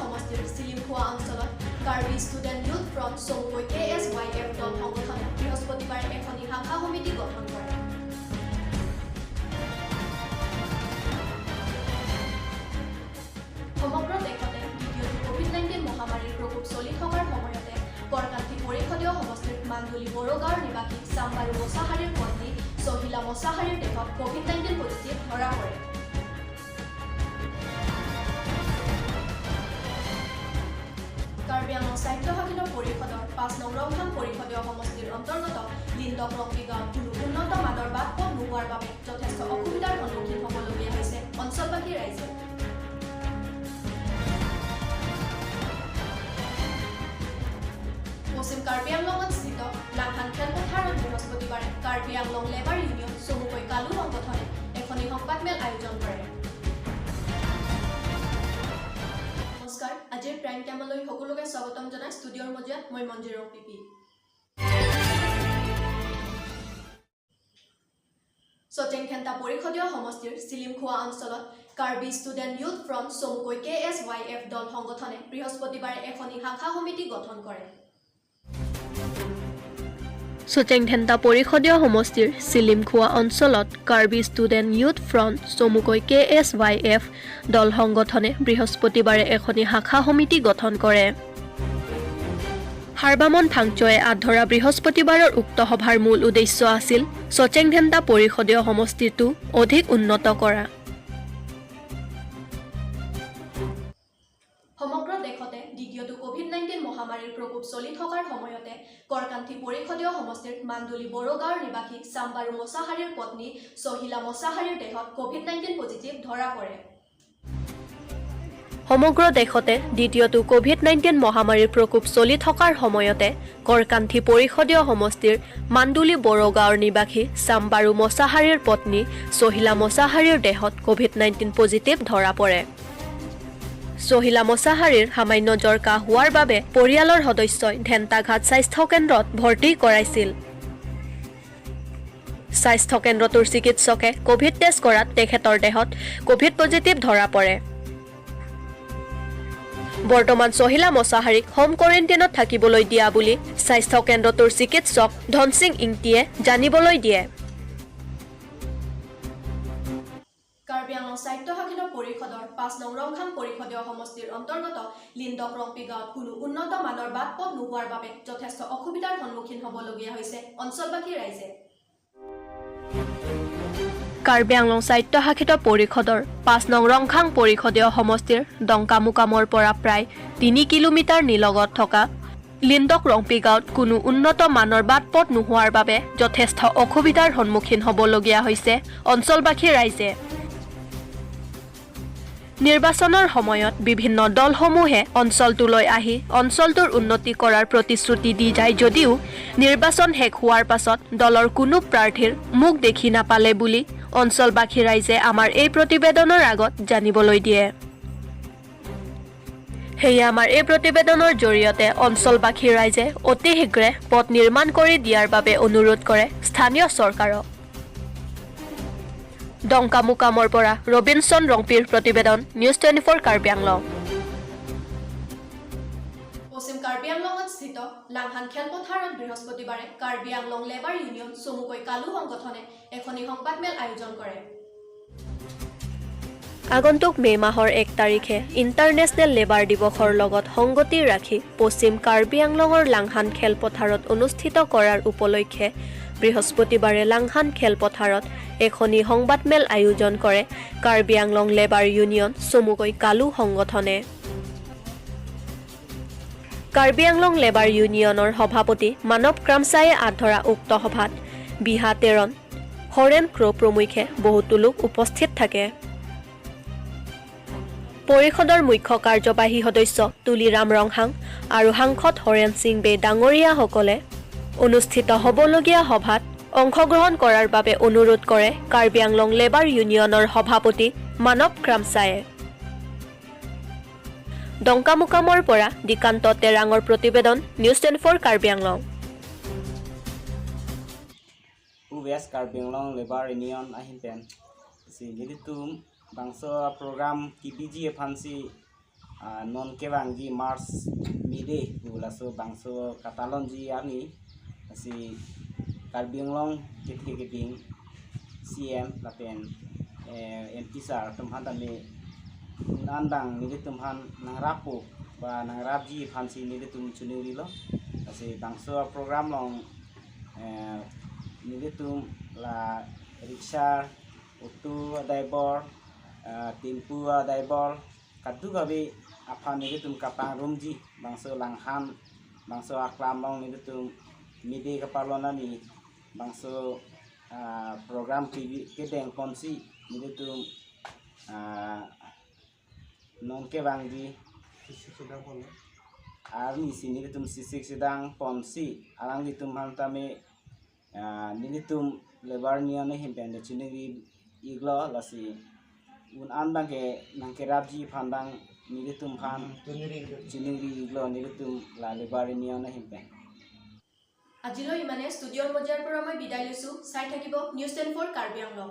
সমষ্টিৰ চিলিমখোৱা অঞ্চলত Karbi student youth front চমুকৈ KSYF দল সংগঠনে বৃহস্পতিবাৰে এখনি শাখা সমিতি গঠন কৰে। সমগ্ৰ দেশতে দ্বিতীয়টো COVID-19 মহামাৰীৰ প্ৰকোপ চলি থকাৰ সময়তে কৰকান্থী পৰিষদীয় সমষ্টিৰ মান্দুলি বড়োগাঁৱৰ নিবাসী চাম্বাৰু মোছাহাৰীৰ পত্নী চহিলা মোছাহাৰীৰ দেহত COVID-19 পজিটিভ ধৰা পৰে। কাৰ্বি আংলং স্বাস্থ্য শাখিত পৰিষদৰ ৫ নং ৰংখাম পৰিষদীয় সমষ্টিৰ অন্তৰ্গত লিণ্ডক ৰংপি গাঁৱত কোনো উন্নত মানৰ বাট পথ নোহোৱাৰ বাবে যথেষ্ট অসুবিধাৰ সন্মুখীন হ'বলগীয়া হৈছে অঞ্চলবাসী ৰাইজে। পশ্চিম কাৰ্বি আংলঙত স্থিত লাংখান খেলপথাৰত বৃহস্পতিবাৰে কাৰ্বি আংলং লেবাৰ ইউনিয়ন চমুকৈ কালু সংগঠনে এখনি সংবাদমেল আয়োজন কৰে। নমস্কাৰ, আজিৰ প্ৰাইম টাইমলৈ সকলোকে স্বাগতম জনাই ষ্টুডিঅ'ৰ মজিয়াত মই মঞ্জিৰ পিপি। চটেংখেন্তা পৰিষদীয় সমষ্টিৰ চিলিমখোৱা অঞ্চলত কাৰ্বি ষ্টুডেণ্ট ইউথ ফ্ৰণ্ট চমুকৈ KSYF দল সংগঠনে বৃহস্পতিবাৰে এখনি শাখা সমিতি গঠন কৰে। চটেংখেন্তা পৰিষদীয় সমষ্টিৰ চিলিমখোৱা অঞ্চলত কাৰ্বি ষ্টুডেণ্ট ইউথ ফ্ৰণ্ট চমুকৈ KSYF দল সংগঠনে বৃহস্পতিবাৰে এখনি শাখা সমিতি গঠন কৰে। হাৰবামন ফাংচয়ে আধৰা বৃহস্পতিবাৰৰ উক্ত সভাৰ মূল উদ্দেশ্য আছিল চটেংখেন্তা পৰিষদীয় সমষ্টিটো অধিক উন্নত কৰা। সমগ্ৰ দেশতে দ্বিতীয়টো COVID-19 মহামাৰীৰ প্ৰকোপ চলি থকাৰ সময়তে কৰকান্থী পৰিষদীয় সমষ্টিৰ মান্দুলি বড়োগাঁৱৰ নিবাসী চাম্বাৰু মোছাহাৰীৰ পত্নী চহিলা মোছাহাৰীৰ দেহত COVID-19 পজিটিভ ধৰা পৰে। সমগ্ৰ দেশতে দ্বিতীয়টো COVID-19 মহামাৰীৰ প্ৰকোপ চলি থকাৰ সময়তে কৰকান্থী পৰিষদীয় সমষ্টিৰ মান্দুলি বড়োগাঁৱৰ নিবাসী চাম্বাৰু মোছাহাৰীৰ পত্নী চহিলা মোছাহাৰীৰ দেহত COVID-19 পজিটিভ ধৰা পৰে। চহিলা মোছাহাৰীৰ সামান্য জ্বৰ কাহ হোৱাৰ বাবে পৰিয়ালৰ সদস্যই ধেন্তাঘাট স্বাস্থ্য কেন্দ্ৰত ভৰ্তি কৰাইছিল। স্বাস্থ্য কেন্দ্ৰটোৰ চিকিৎসকে ক'ভিড টেষ্ট কৰাত তেখেতৰ দেহত ক'ভিড পজিটিভ ধৰা পৰে। বৰ্তমান চহিলা মোছাহাৰীক হোম কোৱাৰেণ্টাইনত থাকিবলৈ দিয়া বুলি স্বাস্থ্য কেন্দ্ৰটোৰ চিকিৎসক ধনসিং ইংটিয়ে জানিবলৈ দিয়ে। কাৰ্বি আংলং স্বাস্থ্য শাখিত পৰিষদৰ ৫ নং ৰংখাম পৰিষদীয় সমষ্টিৰ অন্তৰ্গত লিণ্ডক ৰংপি গাঁৱত কোনো উন্নত মানৰ বাট পথ নোহোৱাৰ বাবে যথেষ্ট অসুবিধাৰ সন্মুখীন হ'বলগীয়া হৈছে অঞ্চলবাসী ৰাইজে। কাৰ্বি আংলং স্বাস্থ্য শাখিত পৰিষদৰ ৫ নং ৰংখাং পৰিষদীয় সমষ্টিৰ ডংকামুকামৰ পৰা প্ৰায় ৩ কিলোমিটাৰ নিলগত থকা লিণ্ডক ৰংপি গাঁৱত কোনো উন্নত মানৰ বাট পথ নোহোৱাৰ বাবে যথেষ্ট অসুবিধাৰ সন্মুখীন হ'বলগীয়া হৈছে অঞ্চলবাসী ৰাইজে। নিৰ্বাচনৰ সময়ত বিভিন্ন দলসমূহে অঞ্চলটোলৈ আহি অঞ্চলটোৰ উন্নতি কৰাৰ প্ৰতিশ্ৰুতি দি যায় যদিও নিৰ্বাচন শেষ হোৱাৰ পাছত দলৰ কোনো প্ৰাৰ্থীৰ মুখ দেখি নাপালে বুলি অঞ্চলবাসী ৰাইজে আমাৰ এই প্ৰতিবেদনৰ আগত জানিবলৈ দিয়ে। সেয়ে আমাৰ এই প্ৰতিবেদনৰ জৰিয়তে অঞ্চলবাসী ৰাইজে অতি শীঘ্ৰে পথ নিৰ্মাণ কৰি দিয়াৰ বাবে অনুৰোধ কৰে স্থানীয় চৰকাৰক। ডংকামুকামৰ পৰা ৰবিনসন ৰংপিৰ প্ৰতিবেদন নিউজ 24 কাৰ্বি আংলং। পশ্চিম কাৰ্বি আংলঙত স্থিত লাংখান খেলপথাৰত বৃহস্পতিবাৰে কাৰ্বি আংলং লেবাৰ ইউনিয়ন চমুকৈ কালু সংগঠনে এখনি সংবাদমেল আয়োজন কৰে। আগন্তুক মে মাহৰ ১ তাৰিখে ইণ্টাৰনেশ্যনেল লেবাৰ দিৱসৰ লগত সংগতি ৰাখি পশ্চিম কাৰ্বি আংলঙৰ লাংখান খেলপথাৰত অনুষ্ঠিত কৰাৰ উপলক্ষে বৃহস্পতিবাৰে লাংখান খেলপথাৰত এখনি সংবাদমেল আয়োজন কৰে কাৰ্বি আংলং লেবাৰ ইউনিয়ন চমুকৈ কালু সংগঠনে। কাৰ্বি আংলং লেবাৰ ইউনিয়নৰ সভাপতি মানৱ ক্ৰামচায়ে আধৰা উক্ত সভাত বিহা তেৰণ হৰেণ ক্ৰ প্ৰমুখ্যে বহুতো লোক উপস্থিত থাকে। পৰিষদৰ মুখ্য কাৰ্যবাহী সদস্য তুলিৰাম ৰংহাং আৰু সাংসদ হৰেণ সিং বে ডাঙৰীয়াসকলে অনুষ্ঠিত হ'বলগীয়া সভাত অংশগ্ৰহণ কৰাৰ বাবে অনুৰোধ কৰে কাৰ্বি আংলং লেবাৰ ইউনিয়নৰ সভাপতি মানৱ ক্ৰামচায়ে। ডংকামুকামৰ পৰা দিকান্ত তেৰাঙৰ প্ৰতিবেদন news 24 Karbi Anglong. West Karbi Anglong Lebar Union ahimpen si jadi tu bangsa program KBG fancy non kewangi mars mide bulaso bangso katalonji ani si Karbi Anglong keting CM lapen MPSar tumhan tame nandang nili tumhan nang rapo ba nang rabji phansi nili tum chunuri lo asi bangso program long nili tum la rickshaw auto driver tempu driver kadu gabe apa nili tum kapang rumji bangso langhan bangso aklam long nili tum mide kapalona ni bangso program TV kedeng ponsi nili tum non kewangi army si nili tum sisik sedang ponsi alang ditum hantame nilitum lebar niane himpen de chuniri iglo lasi un andang ke nangke rabji phandang nilitum phan chuniri iglo nilitum la lebar niane himpen আজিলৈ ইমানে ষ্টুডিঅ'ৰ মজিয়াৰ পৰা মই বিদায় লৈছো চাই থাকিব news 10 for Karbi Anglong